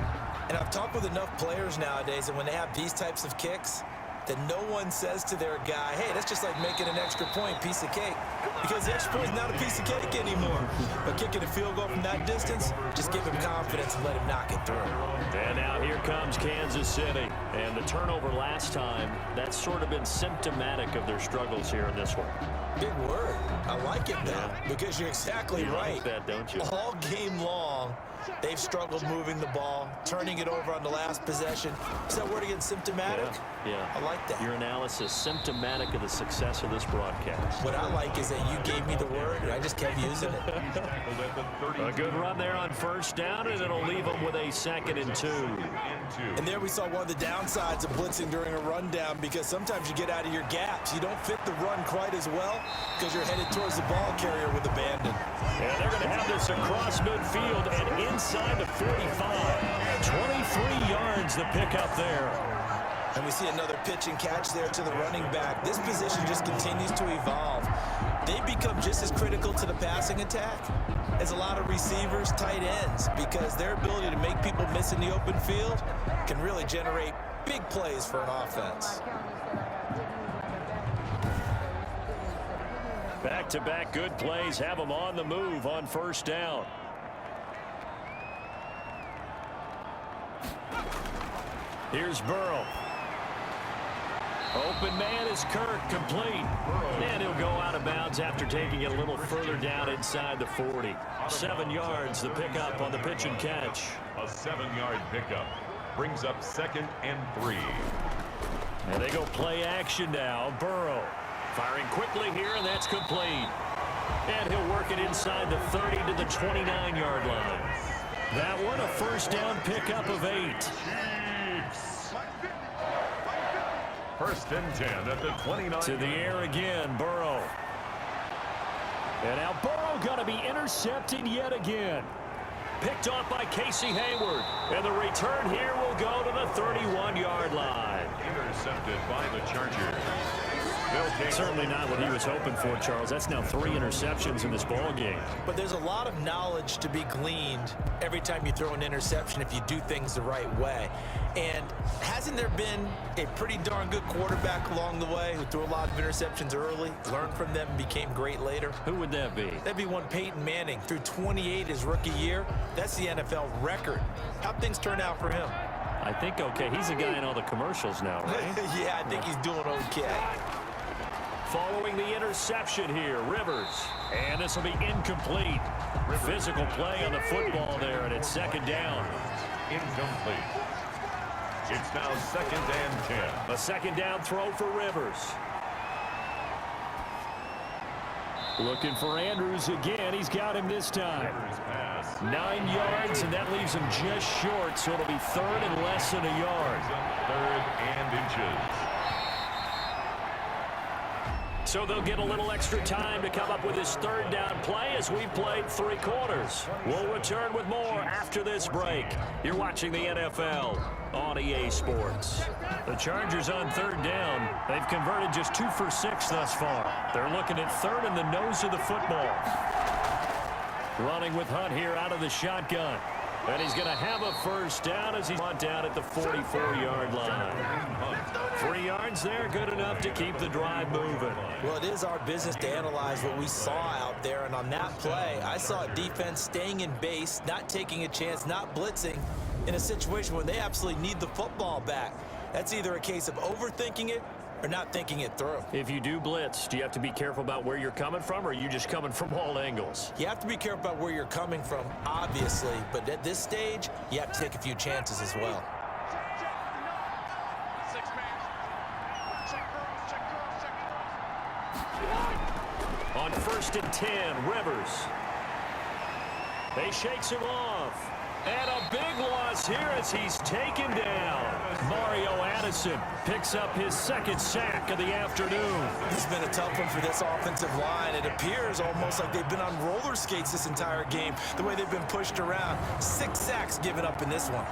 And I've talked with enough players nowadays, and when they have these types of kicks, that no one says to their guy, hey, that's just like making an extra point, piece of cake. Because the extra point is not a piece of cake anymore. But kicking a field goal from that distance, just give him confidence and let him knock it through. And now here comes Kansas City. And the turnover last time, that's sort of been symptomatic of their struggles here in this one. Big word. I like it now because you're exactly right. Like that, don't you? All game long, they've struggled moving the ball, turning it over on the last possession. Is that word again, symptomatic? Yeah. I like that. Your analysis, symptomatic of the success of this broadcast. What I like is that you gave me the word, and I just kept using it. A good run there on first down, and it'll leave them with a 2nd and 2. And there we saw one of the downsides of blitzing during a rundown, because sometimes you get out of your gaps. You don't fit the run quite as well because you're headed towards the ball carrier with abandon. And they're going to have this across midfield and inside the 45. 23 yards the pickup there. And we see another pitch and catch there to the running back. This position just continues to evolve. They become just as critical to the passing attack as a lot of receivers, tight ends, because their ability to make people miss in the open field can really generate big plays for an offense. Back-to-back good plays have them on the move on first down. Here's Burrow. Open man is Kirk, complete. And he'll go out of bounds after taking it a little further down inside the 40. 7 yards, the pickup on the pitch and catch. A 7-yard pickup brings up 2nd and 3. And they go play action now. Burrow firing quickly here, and that's complete. And he'll work it inside the 30 to the 29-yard line. That one a first down pickup of 8. 1st and 10 at the 29. To the air again, Burrow. And now Burrow going to be intercepted yet again. Picked off by Casey Hayward. And the return here will go to the 31-yard line. Intercepted by the Chargers. Certainly not what he was hoping for, Charles. That's now 3 interceptions in this ball game. But there's a lot of knowledge to be gleaned every time you throw an interception if you do things the right way. And hasn't there been a pretty darn good quarterback along the way who threw a lot of interceptions early, learned from them, and became great later? Who would that be? That'd be one Peyton Manning. Threw 28 his rookie year. That's the NFL record. How'd things turn out for him? I think okay. He's a guy in all the commercials now, right? Yeah, I think he's doing okay. Following the interception here, Rivers. And this will be incomplete. Physical play on the football there, and it's 2nd down. Incomplete. It's now 2nd and 10. A 2nd down throw for Rivers. Looking for Andrews again. He's got him this time. 9 yards, and that leaves him just short, so it'll be 3rd and less than a yard. 3rd and inches. So they'll get a little extra time to come up with this 3rd down play as we've played 3 quarters. We'll return with more after this break. You're watching the NFL on EA Sports. The Chargers on 3rd down. They've converted just 2 for 6 thus far. They're looking at 3rd in the nose of the football. Running with Hunt here out of the shotgun. And he's going to have a first down as he's on down at the 44-yard line. 3 yards there, good enough to keep the drive moving. Well, it is our business to analyze what we saw out there, and on that play, I saw a defense staying in base, not taking a chance, not blitzing, in a situation where they absolutely need the football back. That's either a case of overthinking it or not thinking it through. If you do blitz, do you have to be careful about where you're coming from, or are you just coming from all angles? You have to be careful about where you're coming from, obviously, but at this stage, you have to take a few chances as well. On 1st and 10, Rivers. He shakes him off. And a big loss here as he's taken down. Mario Addison picks up his 2nd sack of the afternoon. It's been a tough one for this offensive line. It appears almost like they've been on roller skates this entire game, the way they've been pushed around. 6 sacks given up in this one.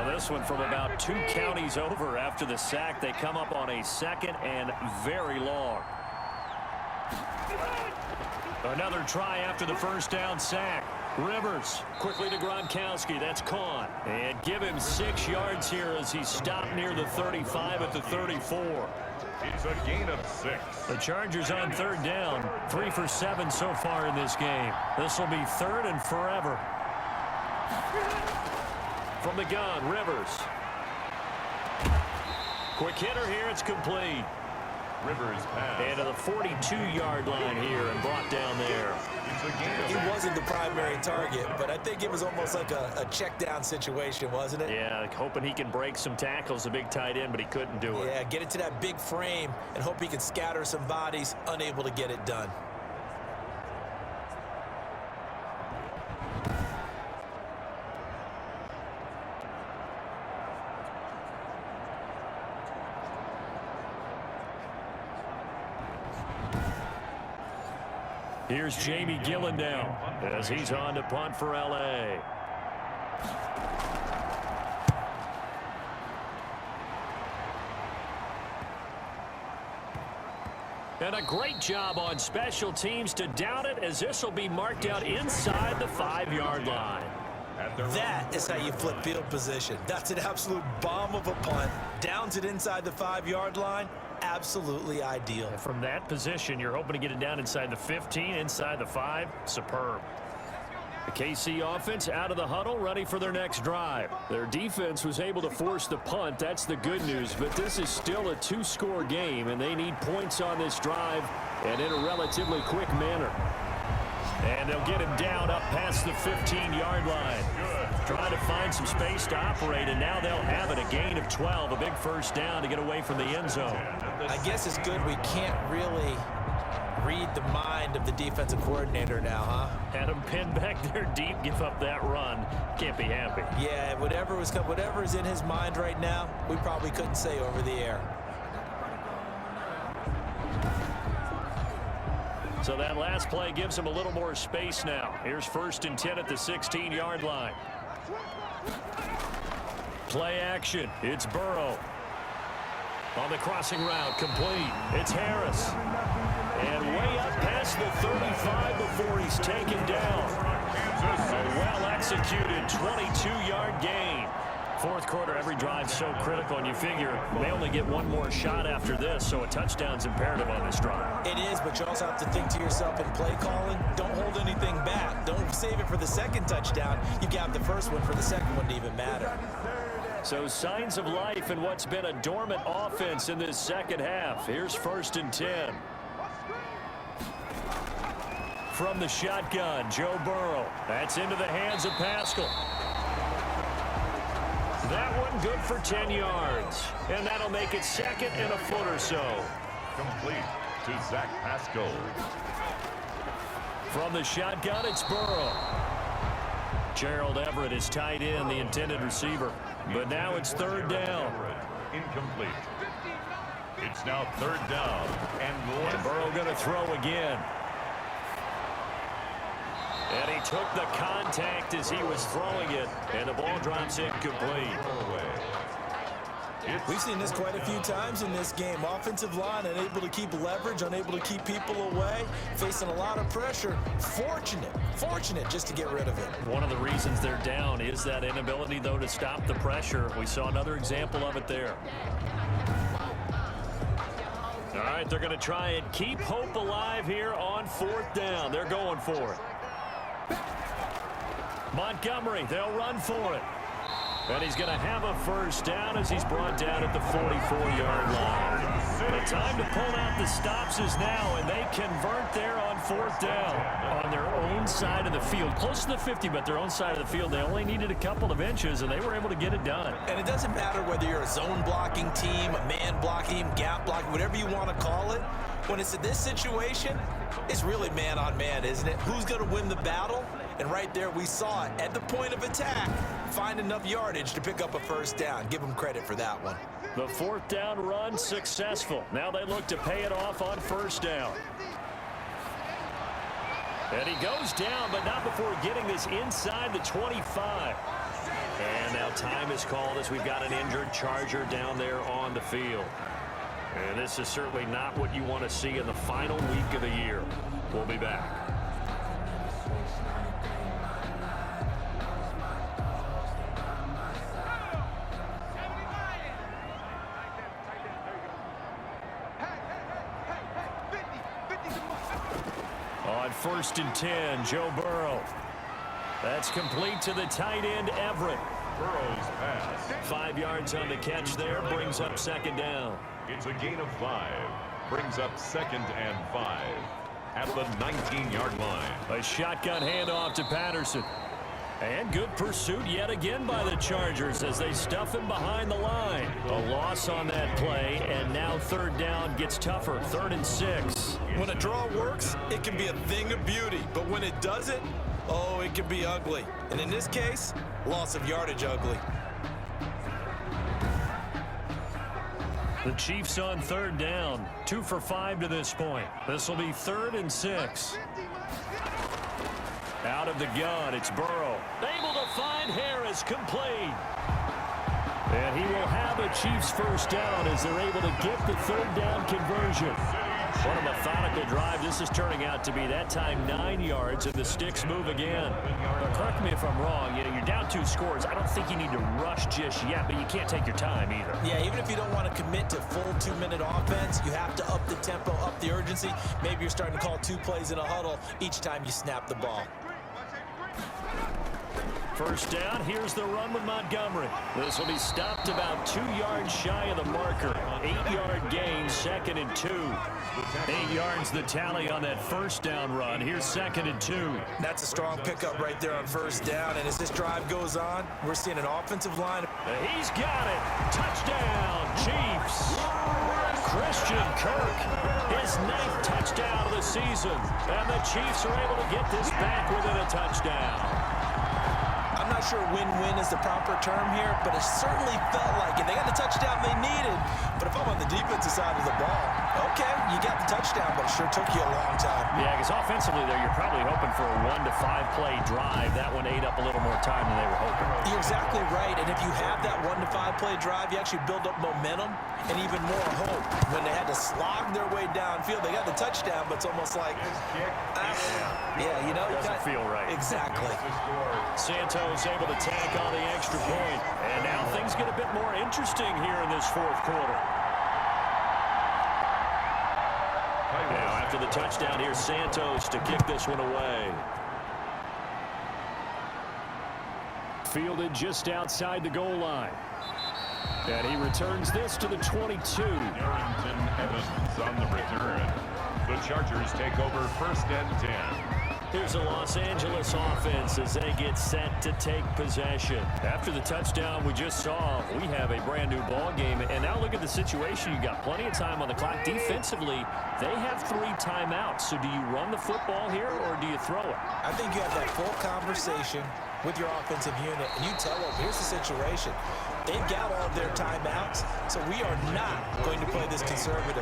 This one from about 2 counties over after the sack. They come up on a 2nd and very long. Another try after the first down sack. Rivers quickly to Gronkowski. That's caught. And give him 6 yards here as he's stopped near the 35 at the 34. It's a gain of 6. The Chargers on third down. 3 for 7 so far in this game. This will be third and forever. From the gun, Rivers. Quick hitter here. It's complete. Rivers pass. And to the 42-yard line here and brought down there. It's a gain of He 8. wasn't the primary target, but I think it was almost like a check down situation, wasn't it? Yeah, hoping he can break some tackles, a big tight end, but he couldn't do it. Yeah, get it to that big frame and hope he can scatter some bodies, unable to get it done. Here's Jamie Gillen now as he's on to punt for L.A. And a great job on special teams to down it, as this will be marked out inside the 5-yard line. That is how you flip field position. That's an absolute bomb of a punt. Downs it inside the 5-yard line. Absolutely ideal. From that position, you're hoping to get it down inside the 15, inside the 5. Superb. The KC offense out of the huddle, ready for their next drive. Their defense was able to force the punt. That's the good news, but this is still a 2-score game, and they need points on this drive and in a relatively quick manner. And they'll get him down up past the 15-yard line. Trying to find some space to operate, and now they'll have it. A gain of 12, a big first down to get away from the end zone. I guess it's good we can't really read the mind of the defensive coordinator now, huh? Had him pinned back there deep, give up that run. Can't be happy. Yeah, whatever is in his mind right now, we probably couldn't say over the air. So that last play gives him a little more space now. Here's 1st and 10 at the 16-yard line. Play action. It's Burrow. On the crossing route, complete. It's Harris. And way up past the 35 before he's taken down. A well-executed 22-yard gain. Fourth quarter, every drive so critical, and you figure they only get one more shot after this, so a touchdown's imperative on this drive. It is, but you also have to think to yourself in play calling, don't hold anything back. Don't save it for the second touchdown. You got the first one for the second one to even matter. So signs of life in what's been a dormant offense in this second half. Here's 1st and 10. From the shotgun, Joe Burrow. That's into the hands of Pascal. That one good for 10 yards. And that'll make it 2nd and a foot or so. Complete to Zach Pascal. From the shotgun, it's Burrow. Gerald Everett is tight end, the intended receiver. But now it's 3rd down. Incomplete. It's now 3rd down. And Burrow going to throw again. And he took the contact as he was throwing it, and the ball drops incomplete. We've seen this quite a few times in this game. Offensive line unable to keep leverage, unable to keep people away, facing a lot of pressure. Fortunate just to get rid of it. One of the reasons they're down is that inability, though, to stop the pressure. We saw another example of it there. All right, they're going to try and keep hope alive here on 4th down. They're going for it. Montgomery, they'll run for it. And he's going to have a first down as he's brought down at the 44-yard line. The time to pull out the stops is now, and they convert there on 4th down on their own side of the field. Close to the 50, but their own side of the field. They only needed a couple of inches, and they were able to get it done. And it doesn't matter whether you're a zone blocking team, a man blocking team, gap blocking, whatever you want to call it. When it's in this situation, it's really man-on-man, isn't it? Who's going to win the battle? And right there, we saw it at the point of attack. Find enough yardage to pick up a first down. Give them credit for that one. The 4th down run successful. Now they look to pay it off on 1st down. And he goes down, but not before getting this inside the 25. And now time is called as we've got an injured Charger down there on the field. And this is certainly not what you want to see in the final week of the year. We'll be back. On 1st and 10, Joe Burrow. That's complete to the tight end, Everett. Burrow's pass. 5 yards on the catch there, brings up 2nd down. It's a gain of 5. Brings up 2nd and 5 at the 19-yard line. A shotgun handoff to Patterson. And good pursuit yet again by the Chargers as they stuff him behind the line. A loss on that play, and now 3rd down gets tougher. 3rd and 6. When a draw works, it can be a thing of beauty. But when it doesn't, oh, it can be ugly. And in this case, loss of yardage ugly. The Chiefs on 3rd down. 2 for 5 to this point. This will be 3rd and 6. Out of the gun, it's Burrow. Able to find Harris, complete. And he will have a Chiefs 1st down as they're able to get the 3rd down conversion. What a methodical drive this is turning out to be. That time 9 yards, and the sticks move again. Now, correct me if I'm wrong. You're down 2 scores. I don't think you need to rush just yet, but you can't take your time either. Yeah, even if you don't want to commit to full 2-minute offense, you have to up the tempo, up the urgency. Maybe you're starting to call 2 plays in a huddle each time you snap the ball. 1st down, here's the run with Montgomery. This will be stopped about 2 yards shy of the marker. 8-yard gain, 2nd and 2. 8 yards the tally on that 1st down run. Here's 2nd and 2. That's a strong pickup right there on 1st down. And as this drive goes on, we're seeing an offensive line. He's got it. Touchdown, Chiefs. Christian Kirk, his 9th touchdown of the season. And the Chiefs are able to get this back within a touchdown. I'm not sure win-win is the proper term here, but it certainly felt like it. They got the touchdown they needed, but if I'm on the defensive side of the ball, okay, you got the touchdown, but it sure took you a long time. Yeah, because offensively there, you're probably hoping for a 1 to 5 play drive. That one ate up a little more time than they were hoping. You're exactly right, and if you have that 1 to 5 play drive, you actually build up momentum and even more hope. When they had to slog their way downfield, they got the touchdown, but it's almost like, yeah, you know, doesn't feel right. Exactly. Santos able to tack on the extra point. And now things get a bit more interesting here in this 4th quarter. Now after the touchdown, here's Santos to kick this one away. Fielded just outside the goal line. And he returns this to the 22. Darrington Evans on the return. The Chargers take over 1st and 10. Here's a Los Angeles offense as they get set to take possession. After the touchdown we just saw, we have a brand new ball game. And now look at the situation. You got plenty of time on the clock. Defensively, they have 3 timeouts. So do you run the football here or do you throw it? I think you have that full conversation with your offensive unit, and you tell them, here's the situation. They've got all of their timeouts, so we are not going to play this conservatively.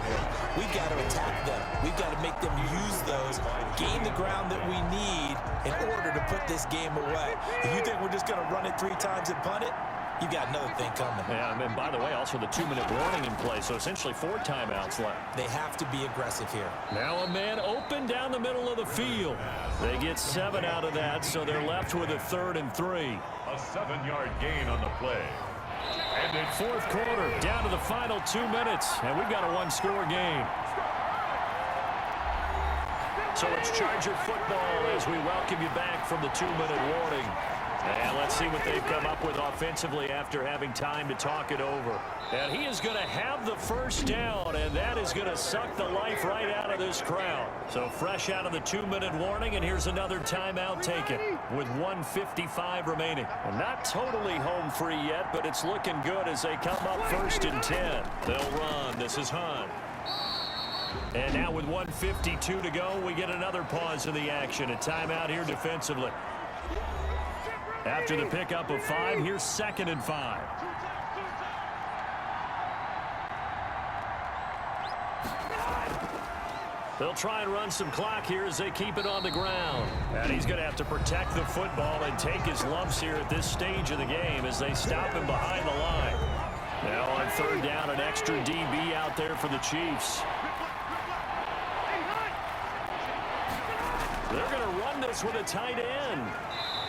We've got to attack them. We've got to make them use those, gain the ground that we need in order to put this game away. If you think we're just going to run it 3 times and punt it, you've got another thing coming. Yeah, and by the way, also the 2-minute warning in play, so essentially 4 timeouts left. They have to be aggressive here. Now a man open down the middle of the field. They get 7 out of that, so they're left with a 3rd and 3. A 7-yard gain on the play. And in 4th quarter, down to the final 2 minutes, and we've got a 1-score game. So it's Charger football as we welcome you back from the 2-minute warning. And let's see what they've come up with offensively after having time to talk it over. And he is going to have the 1st down, and that is going to suck the life right out of this crowd. So fresh out of the 2-minute warning, and here's another timeout taken with 1:55 remaining. And not totally home free yet, but it's looking good as they come up 1st and 10. They'll run. This is Hunt. And now with 1:52 to go, we get another pause in the action. A timeout here defensively. After the pickup of 5, here's 2nd and 5. They'll try and run some clock here as they keep it on the ground. And he's going to have to protect the football and take his lumps here at this stage of the game as they stop him behind the line. Now on 3rd down, an extra DB out there for the Chiefs. They're going to run this with a tight end.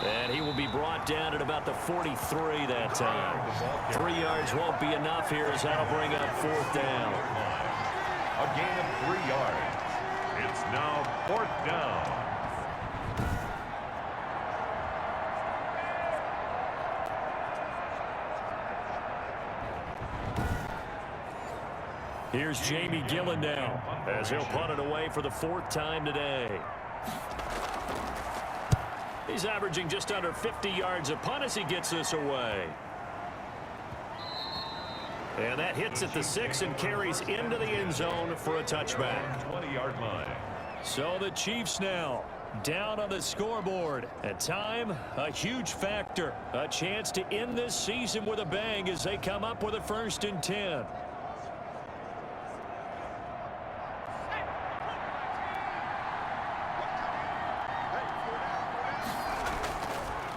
And he will be brought down at about the 43 that time. 3 yards won't be enough here as that'll bring up 4th down. A gain of 3 yards. It's now 4th down. Here's Jamie Gillen now as he'll punt it away for the 4th time today. He's averaging just under 50 yards a punt as he gets this away. And that hits at the 6 and carries into the end zone for a touchback. 20-yard line. So the Chiefs now down on the scoreboard. At time, a huge factor. A chance to end this season with a bang as they come up with a 1st and 10.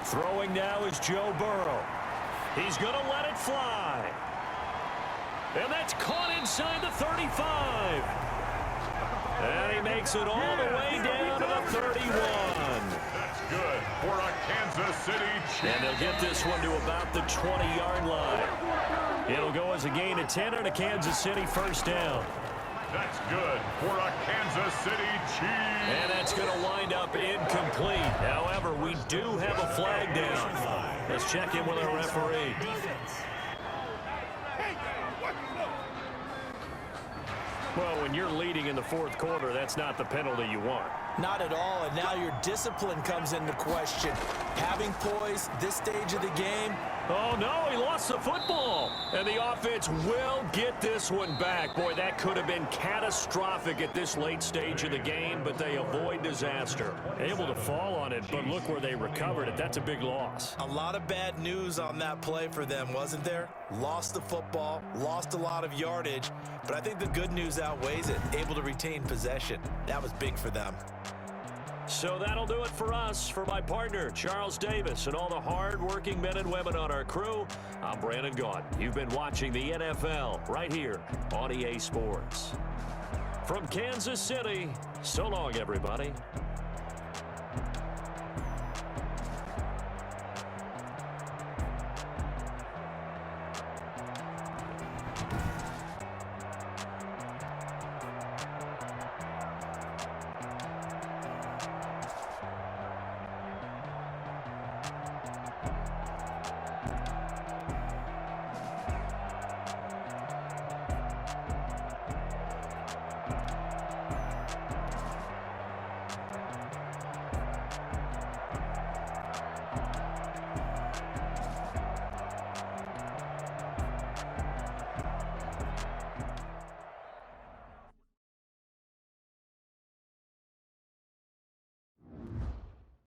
Throwing now is Joe Burrow. He's going to let it fly. And that's caught inside the 35. And he makes it all the way down to the 31. That's good for a Kansas City Chiefs. And they'll get this one to about the 20-yard line. It'll go as a gain of 10 and a Kansas City 1st down. That's good for a Kansas City Chiefs. And that's going to wind up incomplete. However, we do have a flag down. Let's check in with our referee. Well, when you're leading in the 4th quarter, that's not the penalty you want. Not at all, and now your discipline comes into question. Having poise this stage of the game. Oh, no, he lost the football. And the offense will get this one back. Boy, that could have been catastrophic at this late stage of the game, but they avoid disaster. Able to fall on it, but look where they recovered it. That's a big loss. A lot of bad news on that play for them, wasn't there? Lost the football, lost a lot of yardage, but I think the good news outweighs it. Able to retain possession. That was big for them. So that'll do it for us. For my partner, Charles Davis, and all the hard-working men and women on our crew, I'm Brandon Gaudin. You've been watching the NFL right here on EA Sports. From Kansas City, so long, everybody.